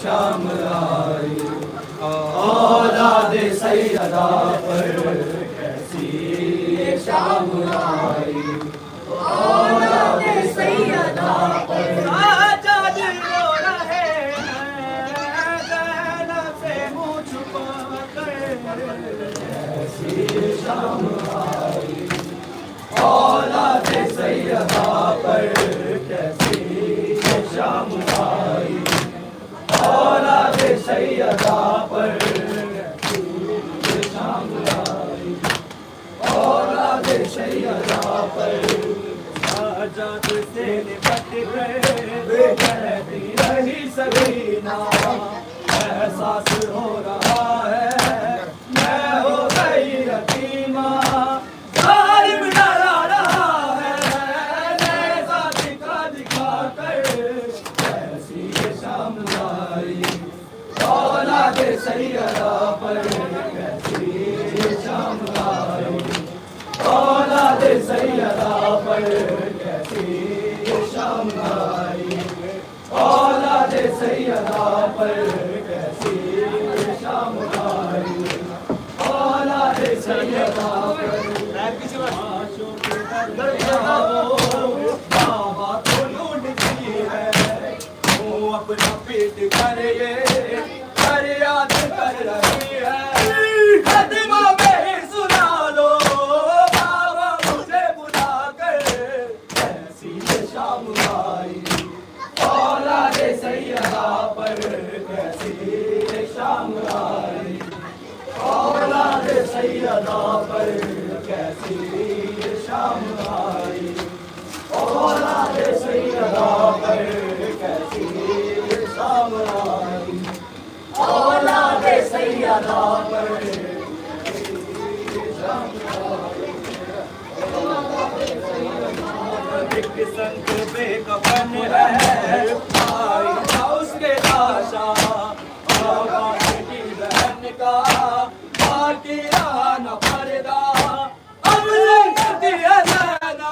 शाम आई औलाद सैयदा पर कैसी शाम आई औलाद सैयदा पर आजाद रो रहे हैं ज़ैनब से मुँह छुपा कर कैसी शाम आई औलाद सैयदा पर कैसी शाम आई औलाद सैयदा पर शाम आई औलाद सैयदा पर आजाद से निपट गए कहती रही सकीना एहसास हो रहा है मैं हो गई यतीमा जालिम डरा रहा है ऐसा दिखा दिखा कर कैसी शाम आई औलाद सैयदा पर कैसी शाम आई औलाद सैयदा पर कैसी शाम आई औलाद सैयदा पर कैसी शाम आई औलाद सैयदा पर बाबा को ढूंढती है वो अपना पेट कर ये फरियाद कर रही है खत्मा में सुना लो बाबा मुझे बुला कर कैसी शाम आई औलाद सैयदा पर कैसी शाम आई औलाद सैयदा पर कैसी शाम आई औलाद सैयदा पर कैसी शाम आई औलाद सैयदा पर एक संग बेकफन है आई था उसके लाशा बाबा की बहन का बाकी रहा न पर्दा अब लगती है नैना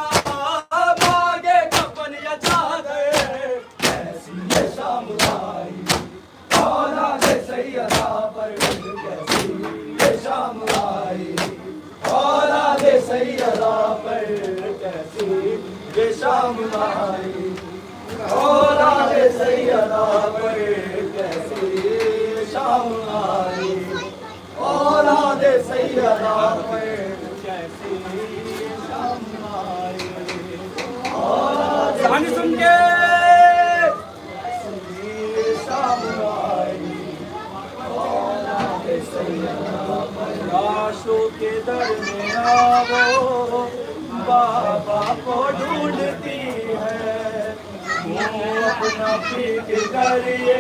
मांगे कफन या चादर कैसी ये शाम आई औलाद सैयदा पर कैसी ये शाम आई औलाद सैयदा पर कैसी ये शाम आई औलाद सैयदा पर कैसी शाम आई औलाद सैयदा पर कैसी शाम आई औलाद सुन के शाम आई औलाद सैयदा पर लाशों के दर में आवो बाबा को ढूंढती है वो अपना पीठ करिए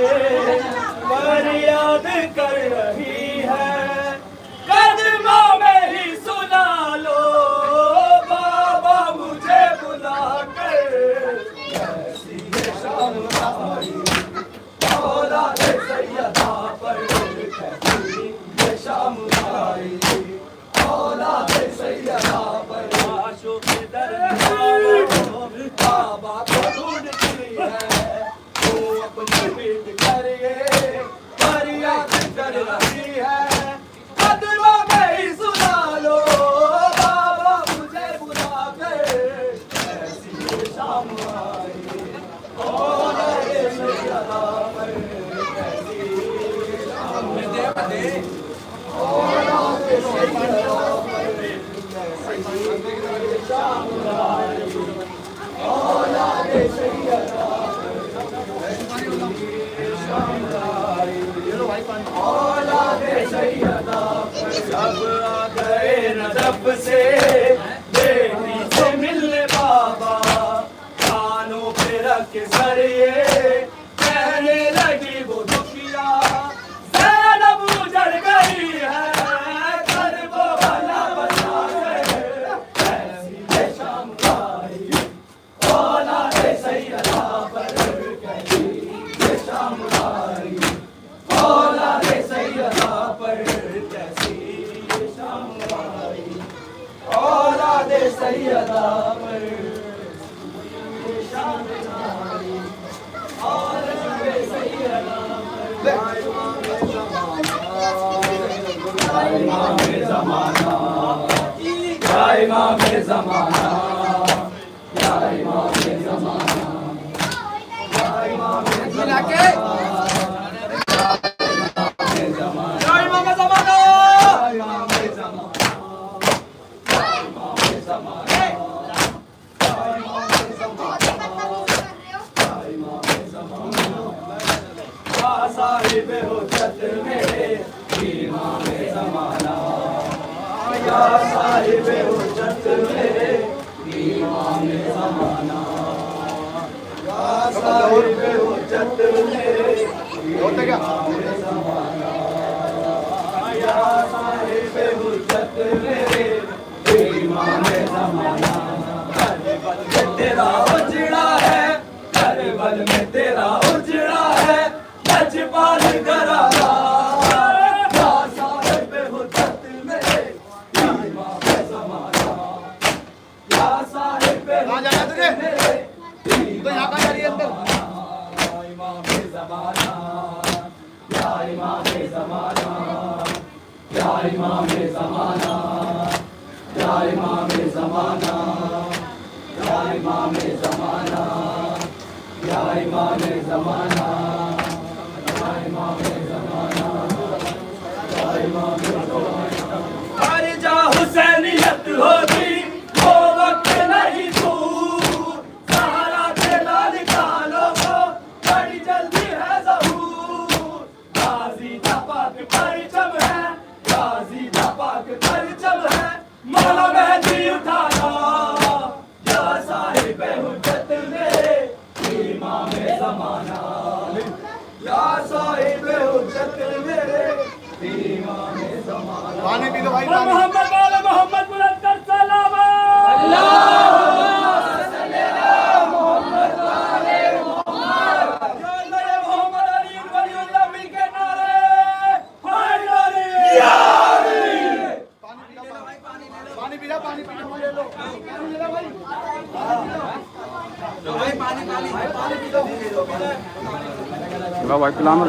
फरियाद कर रही है कदमों में ही सुना लो बाबा मुझे बुला कर कैसी ये शाम आई औलाद सैयदा पर कैसी ये शाम आई औलाद सैयदा पर लाशों के दरमियान बाबा को ढूंढती है वो अपनी पीठ करिए फरियाद कर रही है कदमों में ही सुना लो बाबा मुझे बुला कर ऐसी शाम आई औलाद सैयदा पर कैसी शाम आई औलाद सैयदा पर कैसी शाम आई औलाद सैयदा औलाद सैयदा सब आ गए नजफ से बेटी से मिलने बाबा कानों पे रख सर ये कहने लगी वो दुखिया ज़ैनब उजड़ गई है सैयदा पर शान नारी आलम सैयदा इमाम ज़माना या इमाम ज़माना या इमाम ज़माना या इमाम ज़माना साहिब हुज्जत मेरे इमाम ज़माना या साहिब हुज्जत मेरे इमाम ज़माना या साहिब हुज्जत मेरे इमाम ज़माना या साहिब हुज्जत मेरे इमाम ज़माना करबल में तेरा उजड़ा है करबल में तेरा उजड़ा है लजपाल घराना या साहिब हुज्जत मेरे इमाम ज़माना या साहिब हुज्जत मेरे इमाम ज़माना या इमाम ज़माना या इमाम ज़माना या इमाम ज़माना या इमाम ज़माना या इमाम ज़माना खारिजा हुसैनियत होगी वो वक्त नहीं दूर सहारा के लाल कालों को बड़ी जल्दी है ज़हूर गाज़ी का पाक परचम है गाज़ी का पाक परचम है मौला मेहदी उठाना या साहिब हुज्जत मेरे इमाम ज़माना या साहिब हुज्जत मेरे इमाम ज़माना पानी पी लो भाई मोहम्मद वाले मोहम्मद बुलंद कर सलाम अल्लाहुम्मा सल्ली अला मोहम्मद वाले मोहम्मद या मेरे मोहम्मद अली वलीउल्लाह मिल के नारे हैदरी या अली पानी पी लो पानी ले लो पानी ले लो भाई पानी पी लो ला भाई पिलाना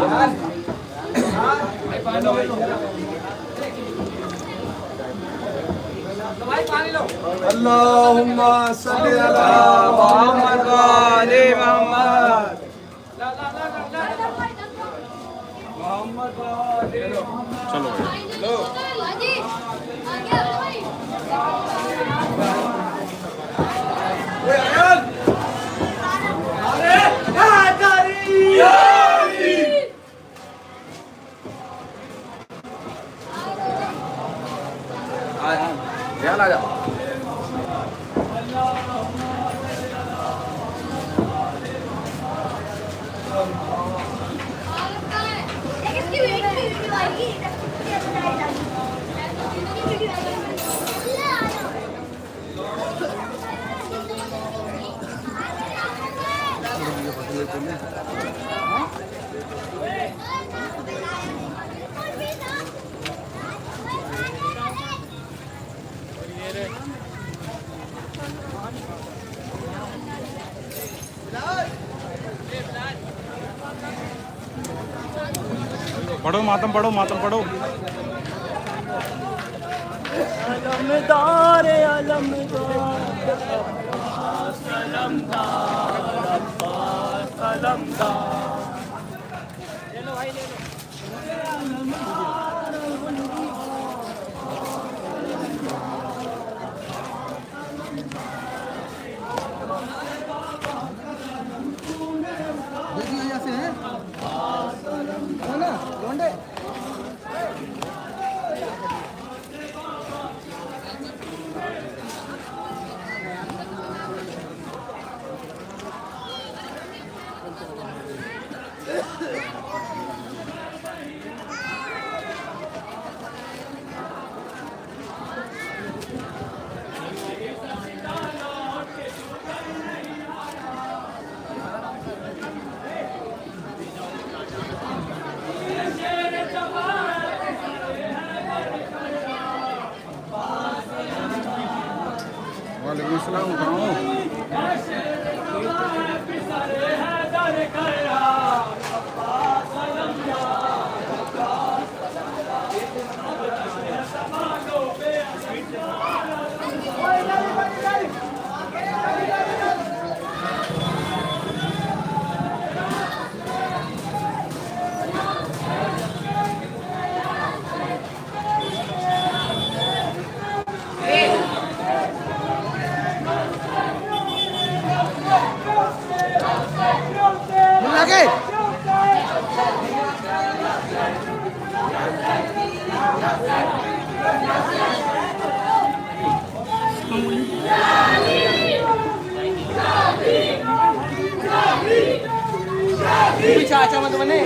अल्लाहुम्मा सल्ली अला मुहम्मद व आले मुहम्मद मोहम्मद वाले चलो अरे हैदरी या अली ध्यान आ जा पढ़ो मातम पढ़ो अलमदार अलमदार अलमदार अलमदार ले लो भाई ले लो इस्लाम कराऊं। लगे पीछे आचा मत बने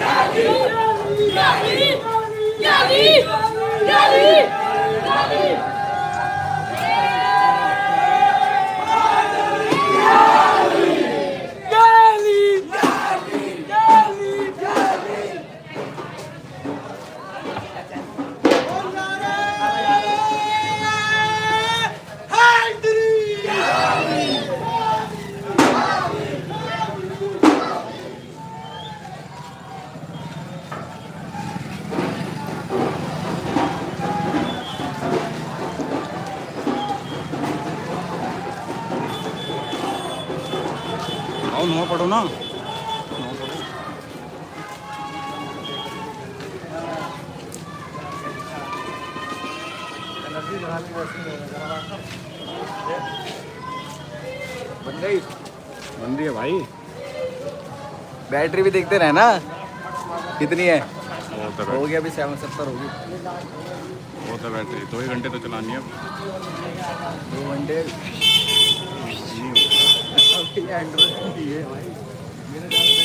आओ नुआ पढ़ो ना। बन गई बन रही है भाई। बैटरी भी देखते रहे ना कितनी है। बहुत है हो गया अभी 770 होगी। बहुत है बैटरी। 2 घंटे तो चलानी है अब। 2 घंटे एंड्रॉइड है भाई। मेरे ख्याल में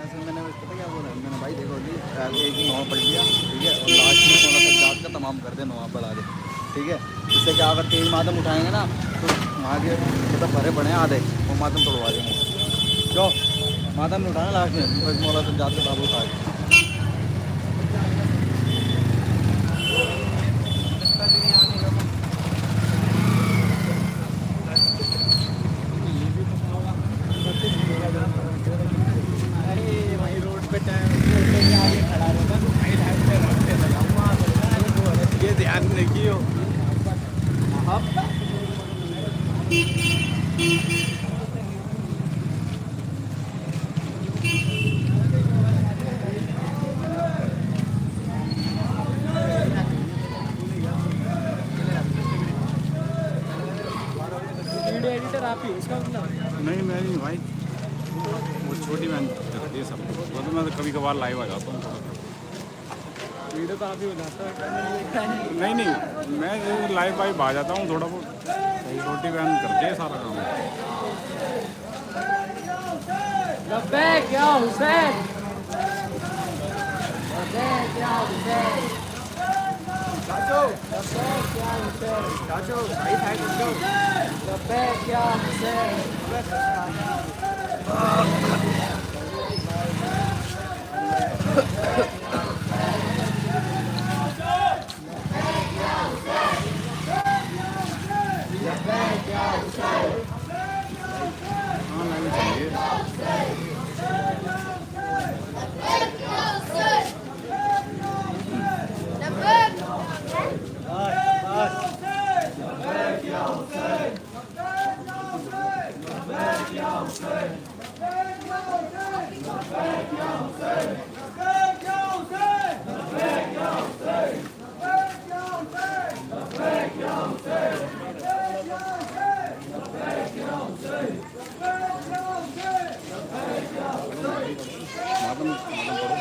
ऐसे मैंने पता क्या बोला मैंने भाई देखो जी एक ही नवा पढ़ लिया ठीक है और लास्ट में थोड़ा सा जात का तमाम कर दे नवा बढ़ा दे ठीक है। इससे क्या अगर तेज मातम उठाएंगे ना तो वहाँ के मतलब भरे पड़े हैं आधे वो मातम तोड़वा देंगे। क्यों मातम नहीं उठाना लास्ट में बस मौला तो जात का बाबू उठा के नहीं मैं नहीं भाई। वो छोटी बहन करती है सब। वो तो मैं तो कभी कभार लाइव आ जाता हूँ थोड़ा सा। वीडियो तो आप ही हो जाता है। नहीं नहीं मैं लाइव वाइव आ जाता हूँ थोड़ा बहुत। छोटी बहन करती है सारा काम। लब्बैक या हुसैन, लब्बैक या हुसैन, लब्बैक या हुसैन, लब्बैक या हुसैन। हाँ लाइव चाहिए। मातम पढ़ो।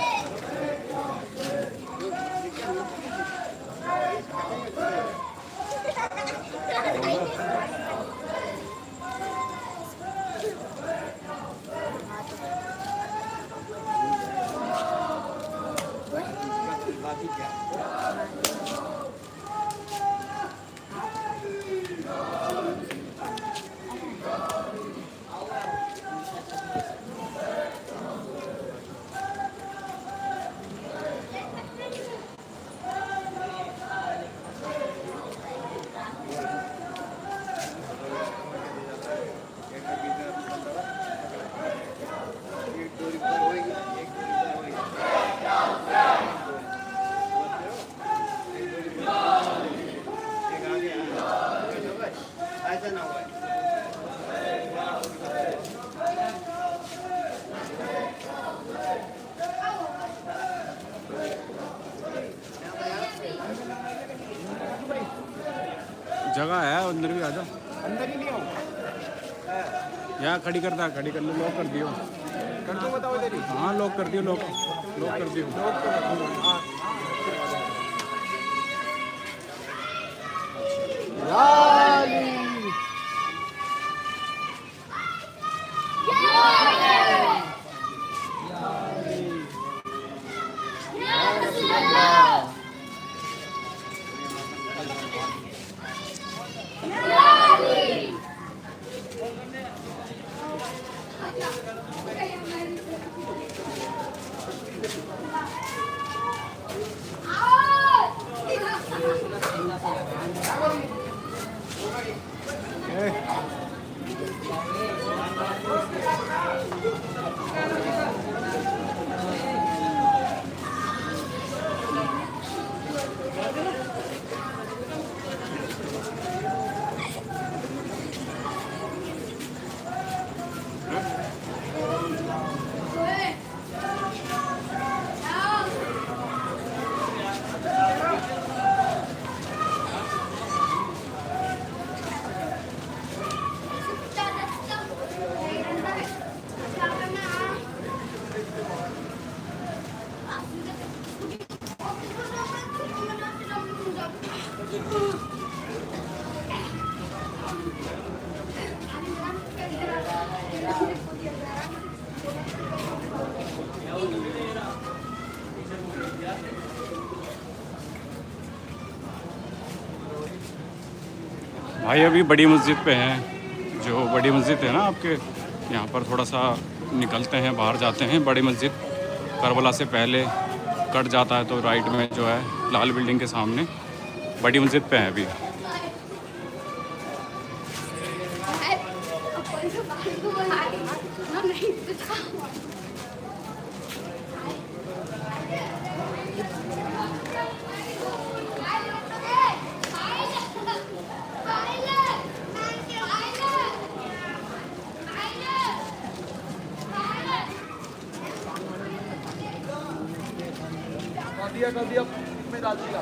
जगह है, अंदर भी आ जाओ। अंदर ही नहीं आओ। यहाँ खड़ी कर लो, लॉक कर दियो। कर दो, बताओ तेरी। हाँ लॉक कर दियो, लॉक कर दियो। भाई अभी बड़ी मस्जिद पे हैं। जो बड़ी मस्जिद है ना आपके यहाँ पर, थोड़ा सा निकलते हैं, बाहर जाते हैं। बड़ी मस्जिद करबला से पहले कट जाता है तो राइट में जो है लाल बिल्डिंग के सामने बड़ी मस्जिद पे है अभी। कर दिया में डाल दिया।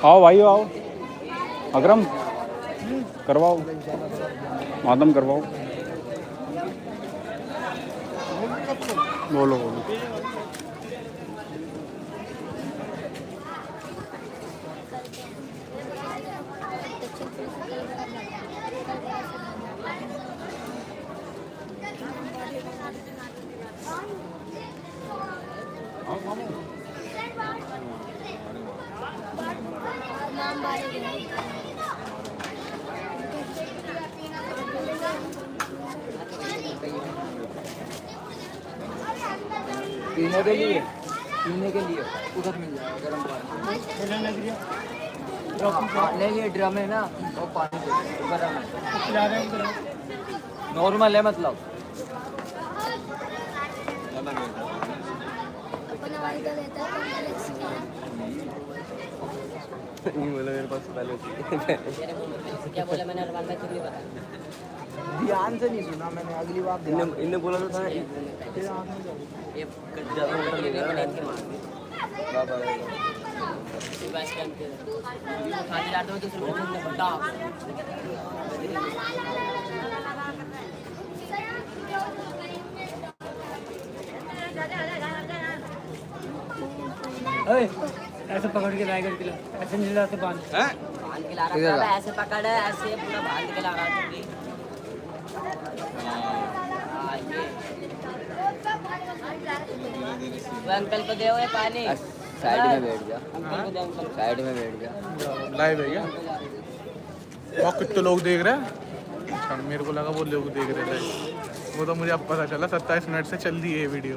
आओ भाई आओ, अकरम करवाओ, मातम करवाओ। बोलो बोलो। पीने के लिए उधर मिल जाएगा गर्म पानी। ले ये ड्रम है ना, वो पानी गर्म है, नॉर्मल है मतलब। बोला मेरे पास पहले क्या बोला मैंने, ध्यान से नहीं सुना मैंने, अगली बार इनने बोला था ऐसे पकड़ के लाएगा किलो ऐसे नहीं लाते पानी बांध के ला रहा था ऐसे पकड़ ऐसे पूरा बांध के ला रहा था भी। हाँ, ये। वो अंकल को दे हुए पानी साइड में बैठ जा, अंकल को दे अंकल को। साइड में बैठ जा। लाइव है क्या? वो कितने लोग देख रहे हैं? मेरे को लगा वो लोग देख रहे थे। वो तो मुझे अब पता चला 27 मिनट से चल रही है ये वीडियो।